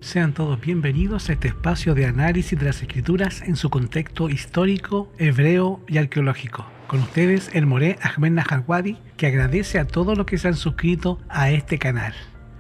Sean todos bienvenidos a este espacio de análisis de las escrituras en su contexto histórico, hebreo y arqueológico. Con ustedes, el Moré Ahmed Naharwadi, que agradece a todos los que se han suscrito a este canal.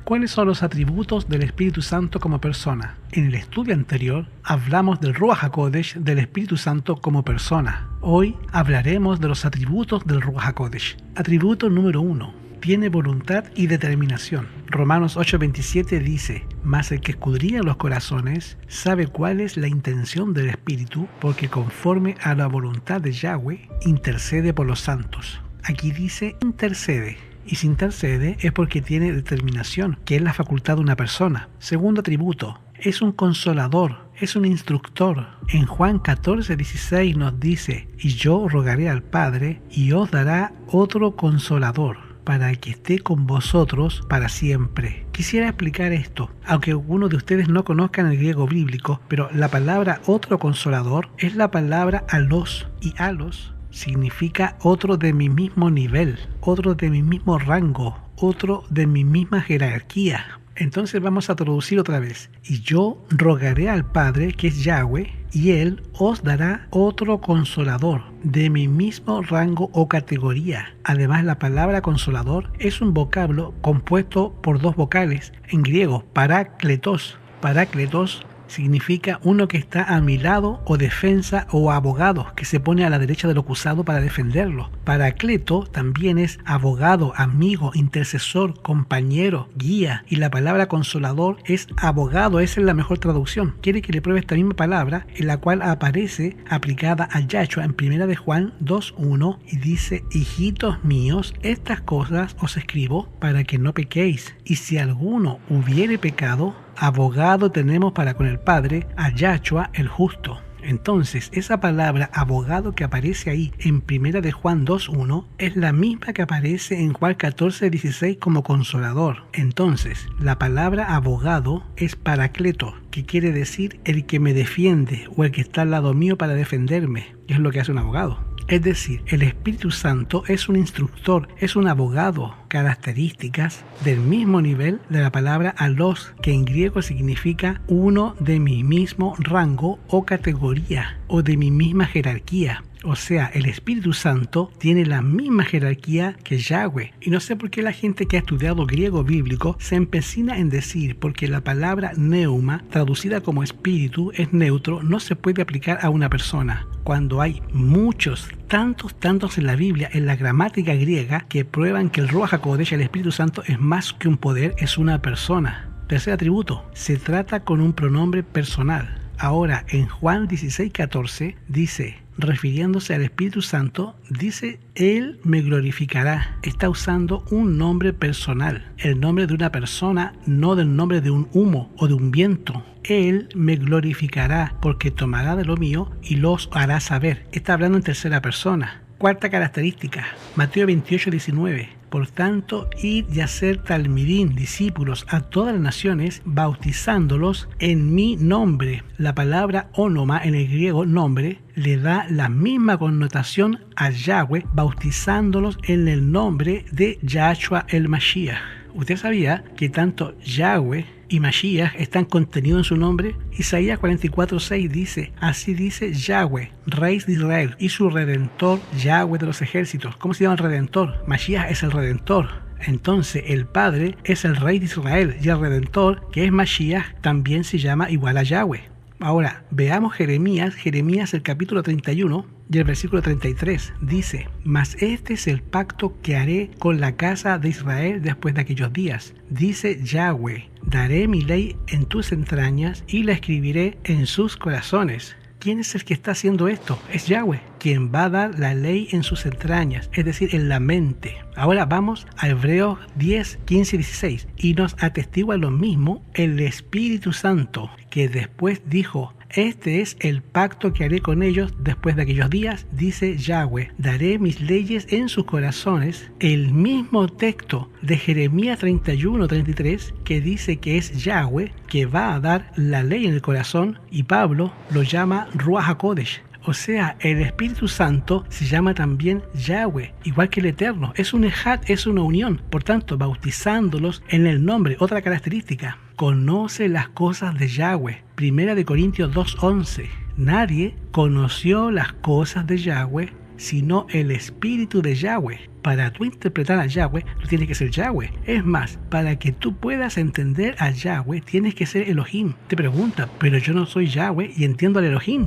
¿Cuáles son los atributos del Espíritu Santo como persona? En el estudio anterior hablamos del Ruach HaKodesh, del Espíritu Santo como persona. Hoy hablaremos de los atributos del Ruach HaKodesh. Atributo número 1. Tiene voluntad y determinación. Romanos 8:27 dice: mas el que escudriña los corazones sabe cuál es la intención del Espíritu, porque conforme a la voluntad de Yahweh intercede por los santos. Aquí dice intercede. Y si intercede es porque tiene determinación, que es la facultad de una persona. Segundo atributo, es un consolador, es un instructor. En Juan 14:16 nos dice: y yo rogaré al Padre, y os dará otro consolador, para que esté con vosotros para siempre. Quisiera explicar esto, aunque algunos de ustedes no conozcan el griego bíblico, pero la palabra otro consolador es la palabra alos, y alos significa otro de mi mismo nivel, otro de mi mismo rango, otro de mi misma jerarquía. Entonces vamos a traducir otra vez. Y yo rogaré al Padre, que es Yahweh, y Él os dará otro consolador de mi mismo rango o categoría. Además, la palabra consolador es un vocablo compuesto por dos vocales en griego, parakletos. Parakletos significa uno que está a mi lado, o defensa o abogado, que se pone a la derecha del acusado para defenderlo. Paracleto también es abogado, amigo, intercesor, compañero, guía. Y la palabra consolador es abogado, esa es la mejor traducción. Quiere que le pruebe esta misma palabra, en la cual aparece aplicada a Yahshua en 1 de Juan 2:1 y dice: hijitos míos, estas cosas os escribo para que no pequéis. Y si alguno hubiere pecado, abogado tenemos para con el Padre, a Yahshua el justo. Entonces, esa palabra abogado que aparece ahí en 1 de Juan 2:1 es la misma que aparece en Juan 14:16 como consolador. Entonces, la palabra abogado es paracleto, que quiere decir el que me defiende o el que está al lado mío para defenderme, y es lo que hace un abogado. Es decir, el Espíritu Santo es un instructor, es un abogado, características del mismo nivel de la palabra alos, que en griego significa uno de mi mismo rango o categoría, o de mi misma jerarquía. O sea, el Espíritu Santo tiene la misma jerarquía que Yahweh. Y no sé por qué la gente que ha estudiado griego bíblico se empecina en decir, porque la palabra neuma, traducida como espíritu, es neutro, no se puede aplicar a una persona. Cuando hay muchos, tantos en la Biblia, en la gramática griega, que prueban que el Ruach HaKodesh, el Espíritu Santo, es más que un poder, es una persona. Tercer atributo, se trata con un pronombre personal. Ahora, en Juan 16:14 dice, refiriéndose al Espíritu Santo, dice: Él me glorificará. Está usando un nombre personal, el nombre de una persona, no del nombre de un humo o de un viento. Él me glorificará porque tomará de lo mío y los hará saber. Está hablando en tercera persona. Cuarta característica, Mateo 28:19. Por tanto, id y hacer talmidín, discípulos, a todas las naciones, bautizándolos en mi nombre. La palabra onoma en el griego nombre le da la misma connotación a Yahweh, bautizándolos en el nombre de Yahshua el Mashiach. ¿Usted sabía que tanto Yahweh y Mashiach están contenidos en su nombre? Isaías 44:6 dice: así dice Yahweh, Rey de Israel, y su Redentor, Yahweh de los ejércitos. ¿Cómo se llama el Redentor? Mashiach es el Redentor. Entonces el Padre es el Rey de Israel, y el Redentor, que es Mashiach, también se llama igual a Yahweh. Ahora, veamos Jeremías el capítulo 31 y el versículo 33. Dice: mas este es el pacto que haré con la casa de Israel después de aquellos días. Dice Yahweh: daré mi ley en tus entrañas y la escribiré en sus corazones. ¿Quién es el que está haciendo esto? Es Yahweh, quien va a dar la ley en sus entrañas, es decir, en la mente. Ahora vamos a Hebreos 10, 15 y 16, y nos atestigua lo mismo el Espíritu Santo, que después dijo: este es el pacto que haré con ellos después de aquellos días, dice Yahweh, daré mis leyes en sus corazones. El mismo texto de Jeremías 31:33 que dice que es Yahweh que va a dar la ley en el corazón, y Pablo lo llama Ruach HaKodesh. O sea, el Espíritu Santo se llama también Yahweh, igual que el Eterno. Es un ejad, es una unión. Por tanto, bautizándolos en el nombre, otra característica. conoce las cosas de Yahweh. 1 Corintios 2:11. Nadie conoció las cosas de Yahweh sino el Espíritu de Yahweh. Para tú interpretar a Yahweh, tú tienes que ser Yahweh. Es más, para que tú puedas entender a Yahweh, tienes que ser Elohim. Te pregunta, pero yo no soy Yahweh y entiendo al Elohim.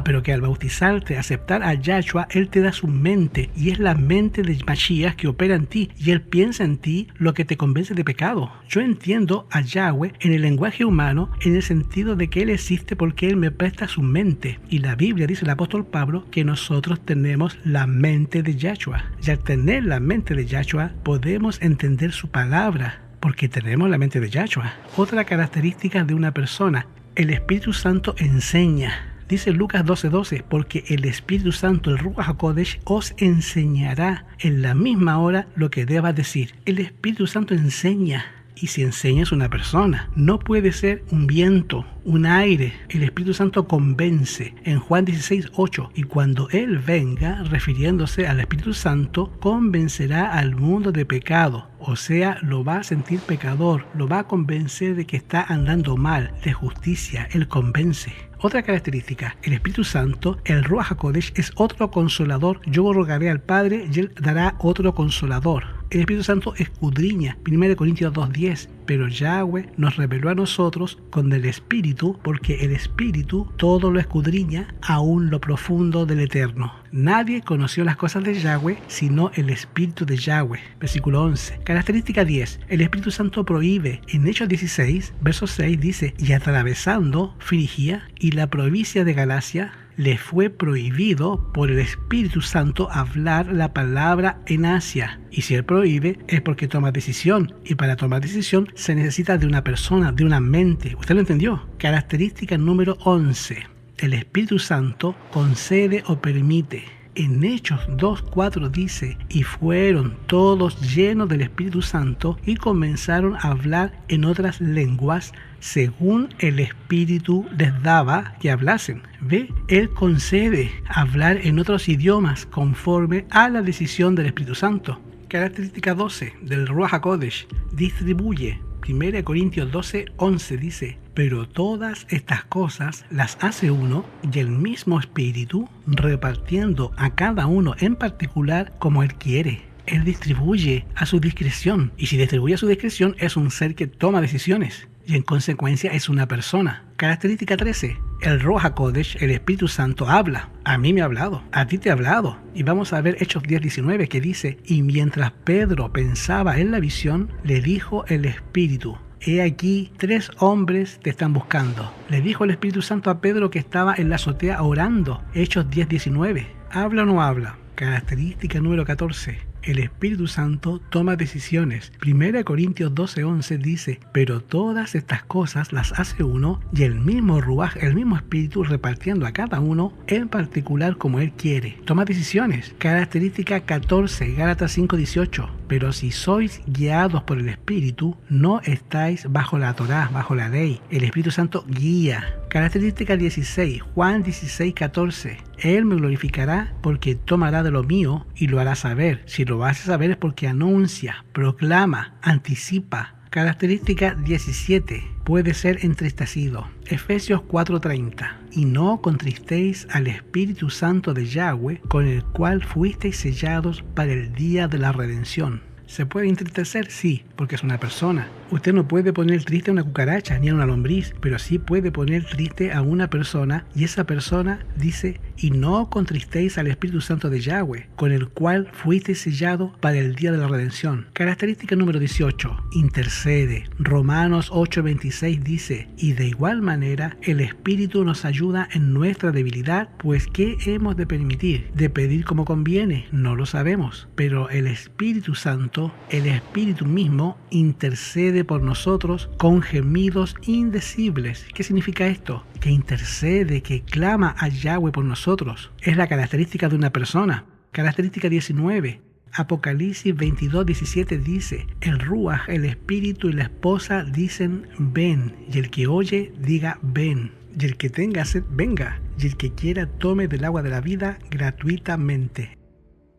Pero que al bautizarte, aceptar a Yahshua, Él te da su mente, y es la mente de Mashiach que opera en ti, y Él piensa en ti lo que te convence de pecado. Yo entiendo a Yahweh en el lenguaje humano, en el sentido de que Él existe porque Él me presta su mente. Y la Biblia dice el apóstol Pablo que nosotros tenemos la mente de Yahshua. Y al tener la mente de Yahshua, podemos entender su palabra, porque tenemos la mente de Yahshua. Otra característica de una persona, el Espíritu Santo enseña. Dice Lucas 12:12, porque el Espíritu Santo, el Ruach HaKodesh, os enseñará en la misma hora lo que debas decir. El Espíritu Santo enseña. Y si enseñas una persona, no puede ser un viento, un aire. El Espíritu Santo convence. En Juan 16:8, y cuando Él venga, refiriéndose al Espíritu Santo, convencerá al mundo de pecado. O sea, lo va a sentir pecador, lo va a convencer de que está andando mal, de justicia. Él convence. Otra característica, el Espíritu Santo, el Ruach HaKodesh, es otro consolador. Yo rogaré al Padre y Él dará otro consolador. El Espíritu Santo escudriña, 1 Corintios 2:10, pero Yahweh nos reveló a nosotros con el Espíritu, porque el Espíritu todo lo escudriña, aún lo profundo del Eterno. Nadie conoció las cosas de Yahweh sino el Espíritu de Yahweh. Versículo 11. Característica 10. El Espíritu Santo prohíbe. En Hechos 16, verso 6 dice, y atravesando Frigia y la provincia de Galacia, le fue prohibido por el Espíritu Santo hablar la palabra en Asia. Y si Él prohíbe, es porque toma decisión. Y para tomar decisión se necesita de una persona, de una mente. ¿Usted lo entendió? Característica número 11. El Espíritu Santo concede o permite. En Hechos 2:4 dice, y fueron todos llenos del Espíritu Santo y comenzaron a hablar en otras lenguas según el Espíritu les daba que hablasen. ¿Ve? Él concede hablar en otros idiomas conforme a la decisión del Espíritu Santo. Característica 12 del Ruach HaKodesh, distribuye. 1 Corintios 12:11 dice, pero todas estas cosas las hace uno y el mismo Espíritu, repartiendo a cada uno en particular como Él quiere. Él distribuye a su discreción, y si distribuye a su discreción es un ser que toma decisiones, y en consecuencia es una persona. Característica 13. El Ruach HaKodesh, el Espíritu Santo, habla. A mí me ha hablado, a ti te ha hablado. Y vamos a ver Hechos 10:19 que dice, y mientras Pedro pensaba en la visión, le dijo el Espíritu, he aquí 3 hombres te están buscando. Le dijo el Espíritu Santo a Pedro que estaba en la azotea orando. Hechos 10:19. ¿Habla o no habla? Característica número 14. El Espíritu Santo toma decisiones. 1 Corintios 12:11 dice, pero todas estas cosas las hace uno y el mismo Ruach, el mismo Espíritu, repartiendo a cada uno en particular como Él quiere. Toma decisiones. Característica 14, Gálatas 5:18. Pero si sois guiados por el Espíritu, no estáis bajo la Torá, bajo la ley. El Espíritu Santo guía. Característica 16, Juan 16:14. Él me glorificará porque tomará de lo mío y lo hará saber. Si lo hace saber es porque anuncia, proclama, anticipa. Característica 17. Puede ser entristecido. Efesios 4:30. Y no contristéis al Espíritu Santo de Yahweh, con el cual fuisteis sellados para el día de la redención. ¿Se puede entristecer? Sí, porque es una persona. Usted no puede poner triste a una cucaracha ni a una lombriz, pero sí puede poner triste a una persona, y esa persona dice, y no contristéis al Espíritu Santo de Yahweh, con el cual fuiste sellado para el día de la redención. Característica número 18, intercede. Romanos 8:26 dice, y de igual manera el Espíritu nos ayuda en nuestra debilidad, pues ¿qué hemos de permitir? ¿De pedir como conviene? No lo sabemos, pero el Espíritu Santo, el Espíritu mismo, intercede por nosotros con gemidos indecibles. ¿Qué significa esto? Que intercede, que clama a Yahweh por nosotros. Es la característica de una persona. Característica 19. Apocalipsis 22:17 dice, el Ruach, el Espíritu y la esposa dicen, ven, y el que oye diga, ven, y el que tenga sed, venga, y el que quiera tome del agua de la vida gratuitamente.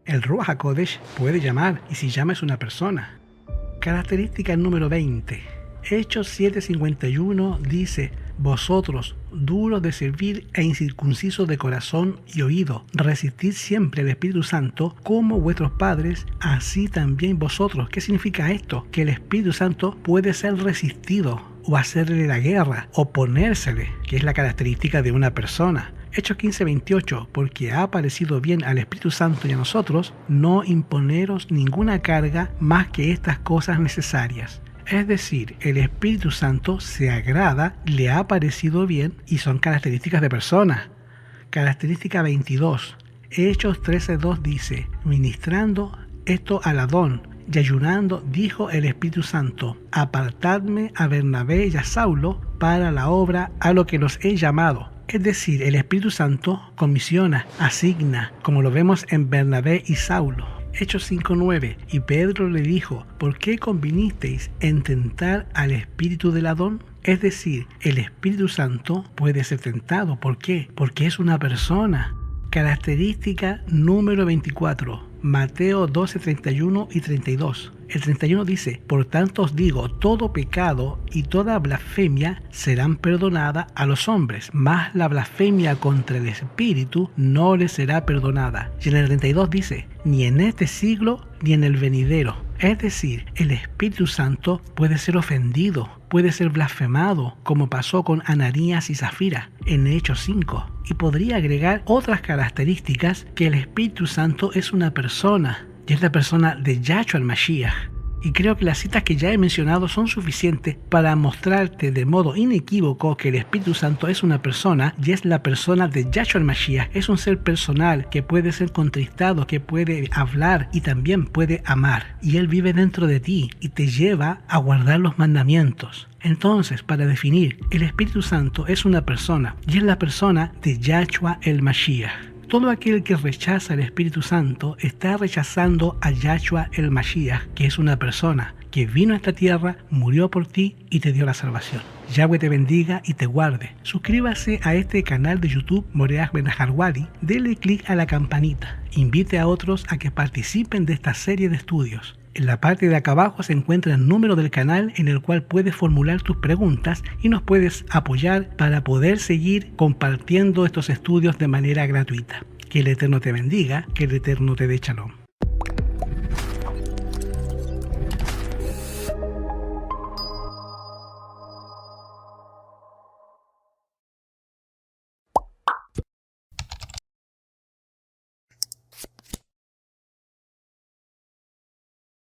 El Ruach HaKodesh puede llamar, y si llama es una persona. Característica número 20. Hechos 7:51 dice: vosotros, duros de servir e incircuncisos de corazón y oído, resistid siempre al Espíritu Santo, como vuestros padres, así también vosotros. ¿Qué significa esto? Que el Espíritu Santo puede ser resistido, o hacerle la guerra, oponérsele, que es la característica de una persona. Hechos 15:28, porque ha parecido bien al Espíritu Santo y a nosotros no imponeros ninguna carga más que estas cosas necesarias. Es decir, el Espíritu Santo se agrada, le ha parecido bien y son características de personas. Característica 22. Hechos 13:2 dice: ministrando esto al Adón y ayunando, dijo el Espíritu Santo: apartadme a Bernabé y a Saulo para la obra a lo que los he llamado. Es decir, el Espíritu Santo comisiona, asigna, como lo vemos en Bernabé y Saulo. Hechos 5:9, y Pedro le dijo: ¿por qué convinisteis en tentar al espíritu del Adón? Es decir, el Espíritu Santo puede ser tentado. ¿Por qué? Porque es una persona. Característica número 24, Mateo 12:31 y 32. El 31 dice: por tanto os digo, todo pecado y toda blasfemia serán perdonadas a los hombres, mas la blasfemia contra el Espíritu no les será perdonada. Y en el 32 dice: ni en este siglo ni en el venidero. Es decir, el Espíritu Santo puede ser ofendido, puede ser blasfemado, como pasó con Ananías y Zafira en Hechos 5. Y podría agregar otras características, que el Espíritu Santo es una persona, y es la persona de Yahshua el Mashiach. Y creo que las citas que ya he mencionado son suficientes para mostrarte de modo inequívoco que el Espíritu Santo es una persona, y es la persona de Yahshua el Mashiach. Es un ser personal que puede ser contristado, que puede hablar y también puede amar. Y Él vive dentro de ti y te lleva a guardar los mandamientos. Entonces, para definir, el Espíritu Santo es una persona, y es la persona de Yahshua el Mashiach. Todo aquel que rechaza el Espíritu Santo está rechazando a Yahshua el Mashiach, que es una persona que vino a esta tierra, murió por ti y te dio la salvación. Yahweh te bendiga y te guarde. Suscríbase a este canal de YouTube Moreh Ahmed Harwady, dele clic a la campanita, invite a otros a que participen de esta serie de estudios. En la parte de acá abajo se encuentra el número del canal en el cual puedes formular tus preguntas y nos puedes apoyar para poder seguir compartiendo estos estudios de manera gratuita. Que el Eterno te bendiga, que el Eterno te dé shalom.